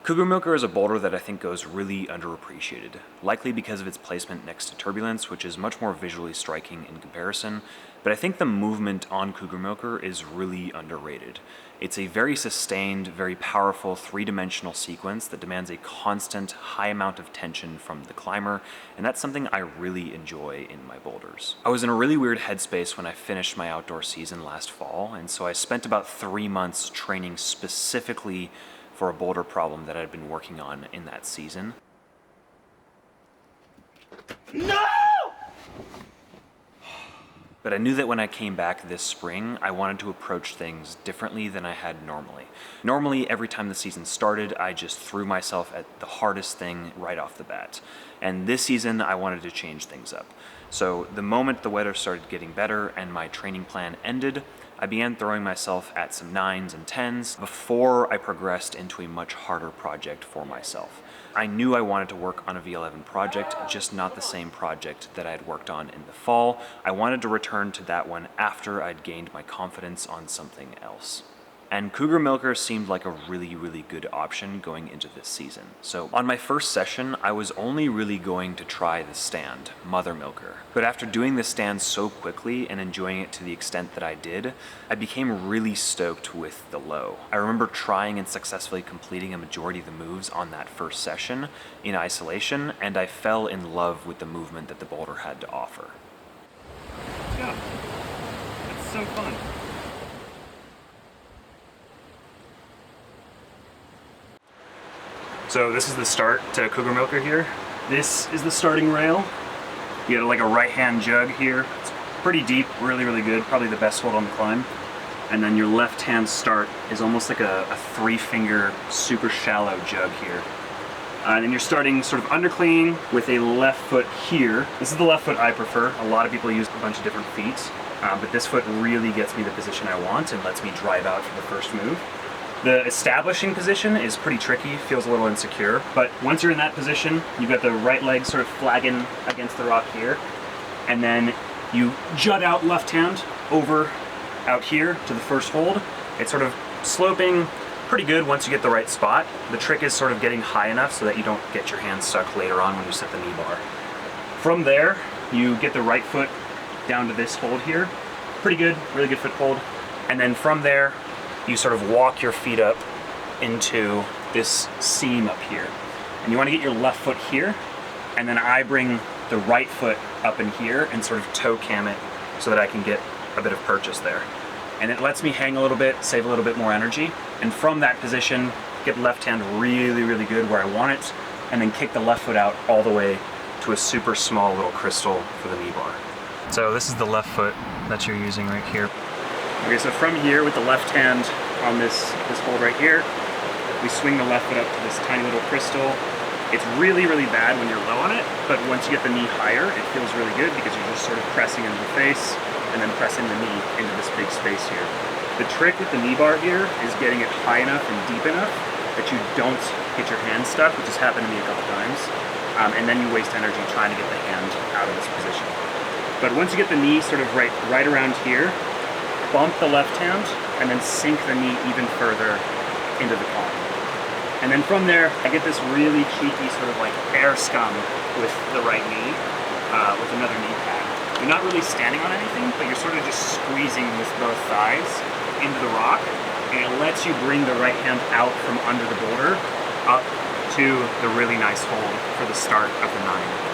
Cougarmilker is a boulder that I think goes really underappreciated, likely because of its placement next to turbulence, which is much more visually striking in comparison, but I think the movement on Cougarmilker is really underrated. It's a very sustained, very powerful three-dimensional sequence that demands a constant, high amount of tension from the climber, and that's something I really enjoy in my boulders. I was in a really weird headspace when I finished my outdoor season last fall, and so I spent about 3 months training specifically for a boulder problem that I'd been working on in that season. No! But I knew that when I came back this spring, I wanted to approach things differently than I had normally. Normally, every time the season started, I just threw myself at the hardest thing right off the bat. And this season, I wanted to change things up. So the moment the weather started getting better and my training plan ended, I began throwing myself at some 9s and 10s before I progressed into a much harder project for myself. I knew I wanted to work on a V11 project, just not the same project that I had worked on in the fall. I wanted to return to that one after I'd gained my confidence on something else. And Cougarmilker seemed like a really, really good option going into this season. So on my first session, I was only really going to try the stand, Mother Milker. But after doing the stand so quickly and enjoying it to the extent that I did, I became really stoked with the low. I remember trying and successfully completing a majority of the moves on that first session in isolation, and I fell in love with the movement that the boulder had to offer. Yeah, it's so fun. So this is the start to Cougarmilker here. This is the starting rail. You got like a right-hand jug here. It's pretty deep, really, really good. Probably the best hold on the climb. And then your left-hand start is almost like a 3-finger, super shallow jug here. And then you're starting sort of underclean with a left foot here. This is the left foot I prefer. A lot of people use a bunch of different feet, but this foot really gets me the position I want and lets me drive out for the first move. The establishing position is pretty tricky, feels a little insecure, but once you're in that position, you've got the right leg sort of flagging against the rock here, and then you jut out left hand over out here to the first hold. It's sort of sloping pretty good once you get the right spot. The trick is sort of getting high enough so that you don't get your hand stuck later on when you set the knee bar. From there, you get the right foot down to this hold here. Pretty good, really good foothold. And then from there, you sort of walk your feet up into this seam up here. And you want to get your left foot here, and then I bring the right foot up in here and sort of toe cam it so that I can get a bit of purchase there. And it lets me hang a little bit, save a little bit more energy. And from that position, get left hand really, really good where I want it, and then kick the left foot out all the way to a super small little crystal for the knee bar. So this is the left foot that you're using right here. Okay, so from here with the left hand on this hold right here, we swing the left foot up to this tiny little crystal. It's really, really bad when you're low on it, but once you get the knee higher, it feels really good because you're just sort of pressing into the face and then pressing the knee into this big space here. The trick with the knee bar here is getting it high enough and deep enough that you don't get your hand stuck, which has happened to me a couple times, and then you waste energy trying to get the hand out of this position. But once you get the knee sort of right around here, bump the left hand and then sink the knee even further into the palm. And then from there, I get this really cheeky sort of like air scum with the right knee, with another knee pad. You're not really standing on anything, but you're sort of just squeezing with both thighs into the rock, and it lets you bring the right hand out from under the boulder up to the really nice hold for the start of the 9.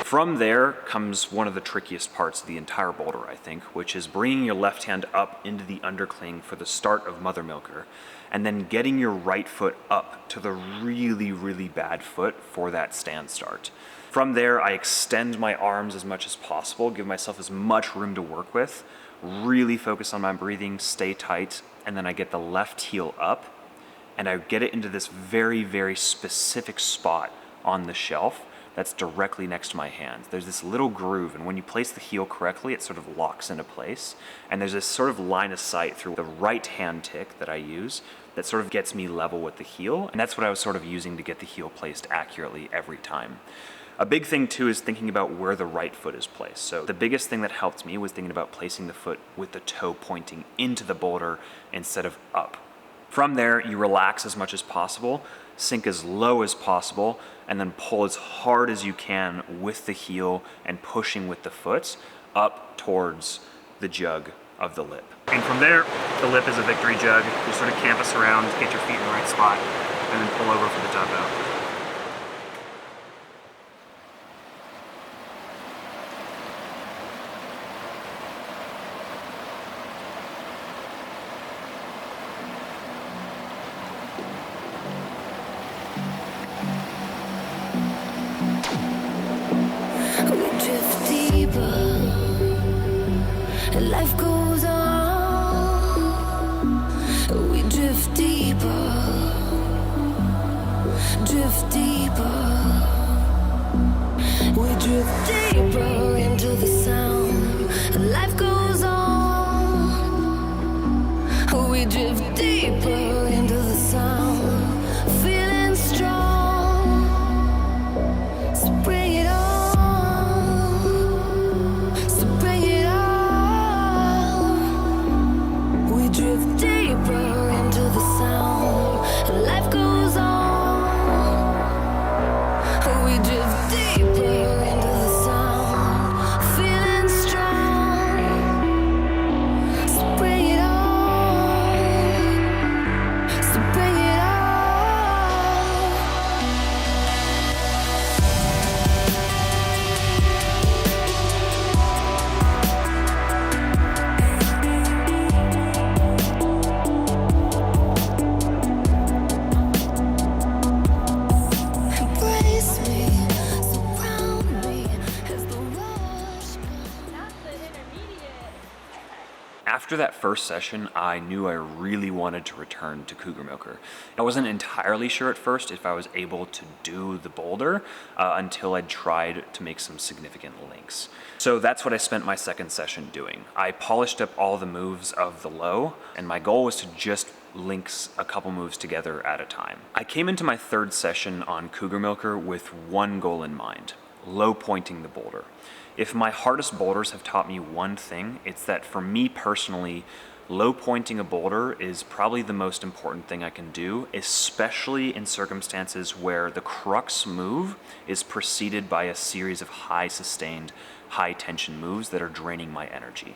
From there comes one of the trickiest parts of the entire boulder, I think, which is bringing your left hand up into the undercling for the start of Mother Milker, and then getting your right foot up to the really, really bad foot for that stand start. From there, I extend my arms as much as possible, give myself as much room to work with, really focus on my breathing, stay tight, and then I get the left heel up, and I get it into this very, very specific spot on the shelf that's directly next to my hands. There's this little groove, and when you place the heel correctly, it sort of locks into place. And there's this sort of line of sight through the right hand tick that I use that sort of gets me level with the heel. And that's what I was sort of using to get the heel placed accurately every time. A big thing too is thinking about where the right foot is placed. So the biggest thing that helped me was thinking about placing the foot with the toe pointing into the boulder instead of up. From there, you relax as much as possible, sink as low as possible, and then pull as hard as you can with the heel and pushing with the foot up towards the jug of the lip. And from there, the lip is a victory jug. You sort of campus around, get your feet in the right spot, and then pull over for the top out. Life goes on. We drift deeper, drift deeper. We drift deeper into the sound. Life goes on. We drift deeper into the sound. Feeling strong. So bring it on. Drift deeper into the sound. Life goes on. We drift deeper into the sound. Feeling strong. So bring it on. So bring it on. After that first session, I knew I really wanted to return to Cougarmilker. I wasn't entirely sure at first if I was able to do the boulder until I'd tried to make some significant links. So that's what I spent my second session doing. I polished up all the moves of the low, and my goal was to just links a couple moves together at a time. I came into my third session on Cougarmilker with one goal in mind: low pointing the boulder. If my hardest boulders have taught me one thing, it's that for me personally, low pointing a boulder is probably the most important thing I can do, especially in circumstances where the crux move is preceded by a series of high sustained, high tension moves that are draining my energy.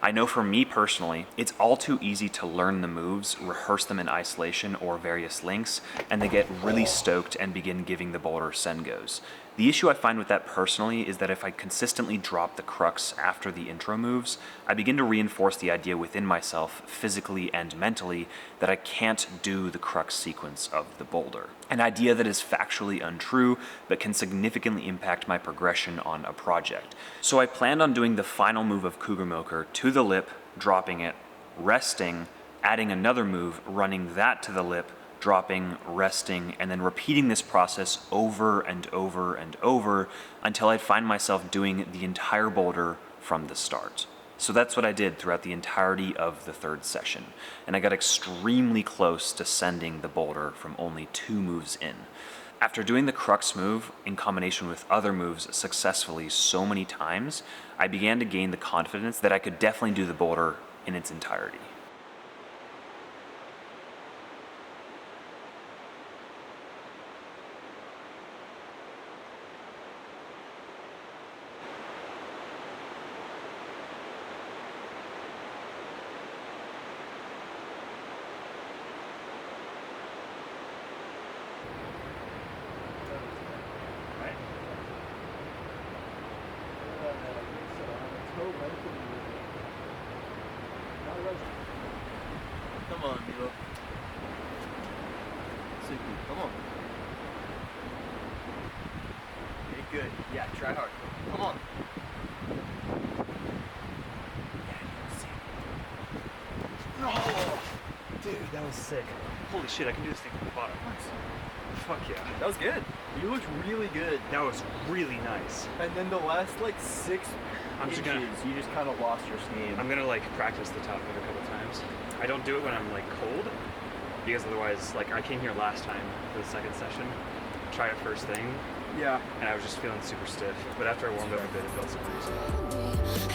I know for me personally, it's all too easy to learn the moves, rehearse them in isolation or various links, and they get really stoked and begin giving the boulder send-goes. The issue I find with that personally is that if I consistently drop the crux after the intro moves, I begin to reinforce the idea within myself, physically and mentally, that I can't do the crux sequence of the boulder. An idea that is factually untrue, but can significantly impact my progression on a project. So I planned on doing the final move of Cougarmilker to the lip, dropping it, resting, adding another move, running that to the lip, dropping, resting, and then repeating this process over and over and over until I'd find myself doing the entire boulder from the start. So that's what I did throughout the entirety of the third session, and I got extremely close to sending the boulder from only 2 moves in. After doing the crux move in combination with other moves successfully so many times, I began to gain the confidence that I could definitely do the boulder in its entirety. Come on, Milo. Come on. Okay, good. Try hard. Come on. Dude, that was sick. Holy shit, I can do this thing from the bottom. Fuck yeah. That was good. You looked really good. That was really nice. And then the last like 6 I'm just inches, gonna- you just kind of lost your steam. I'm gonna like practice the top of it a couple times. I don't do it when I'm like cold, because otherwise, like I came here last time for the second session, tried it first thing, Yeah. and I was just feeling super stiff. But after I warmed up a bit, it felt super easy.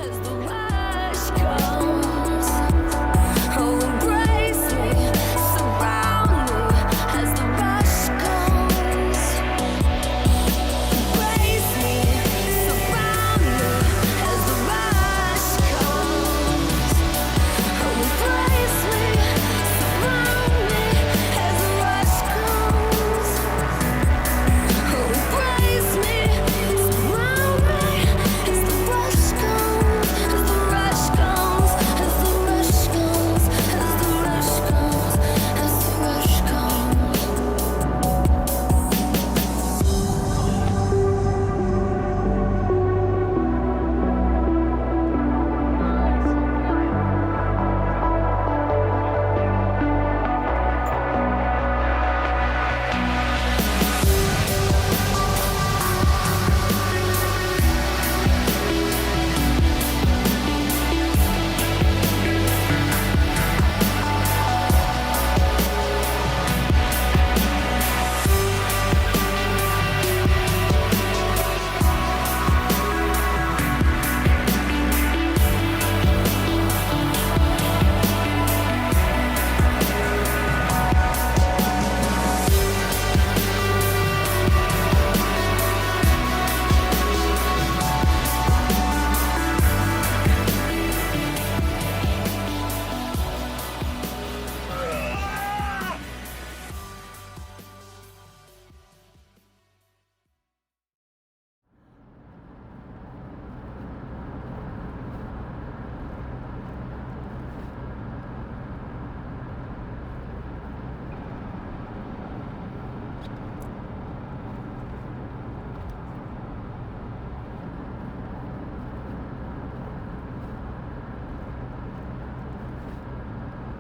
As the rush comes, oh, embrace me, surround me. As the rush comes, embrace me, surround me. As the rush comes, oh, embrace me, surround me. As the rush comes, oh, embrace me, surround me. As the rush comes, as the rush comes, as the rush comes, as the rush comes, as the rush comes.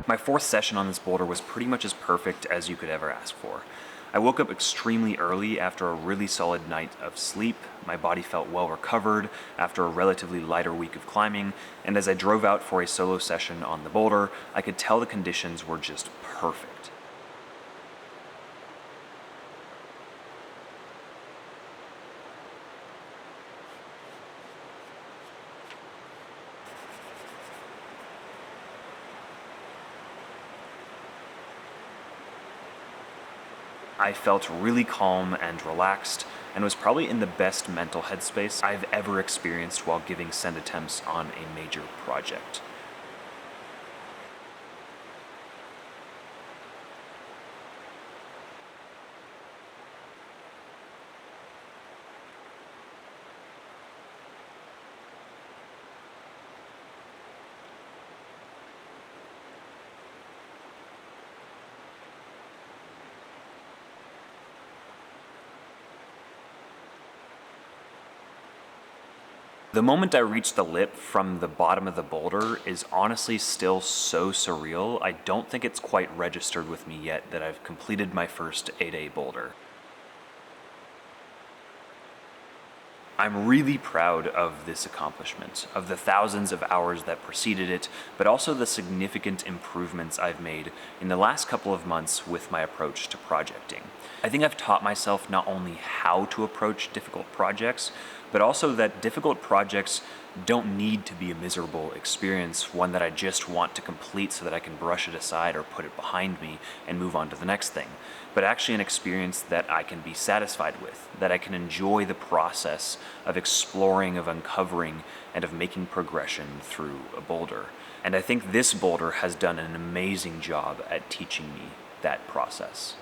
My fourth session on this boulder was pretty much as perfect as you could ever ask for. I woke up extremely early after a really solid night of sleep. My body felt well recovered after a relatively lighter week of climbing, and as I drove out for a solo session on the boulder, I could tell the conditions were just perfect. I felt really calm and relaxed, and was probably in the best mental headspace I've ever experienced while giving send attempts on a major project. The moment I reached the lip from the bottom of the boulder is honestly still so surreal, I don't think it's quite registered with me yet that I've completed my first 8A boulder. I'm really proud of this accomplishment, of the thousands of hours that preceded it, but also the significant improvements I've made in the last couple of months with my approach to projecting. I think I've taught myself not only how to approach difficult projects, but also that difficult projects don't need to be a miserable experience, one that I just want to complete so that I can brush it aside or put it behind me and move on to the next thing, but actually an experience that I can be satisfied with, that I can enjoy the process of exploring, of uncovering, and of making progression through a boulder. And I think this boulder has done an amazing job at teaching me that process.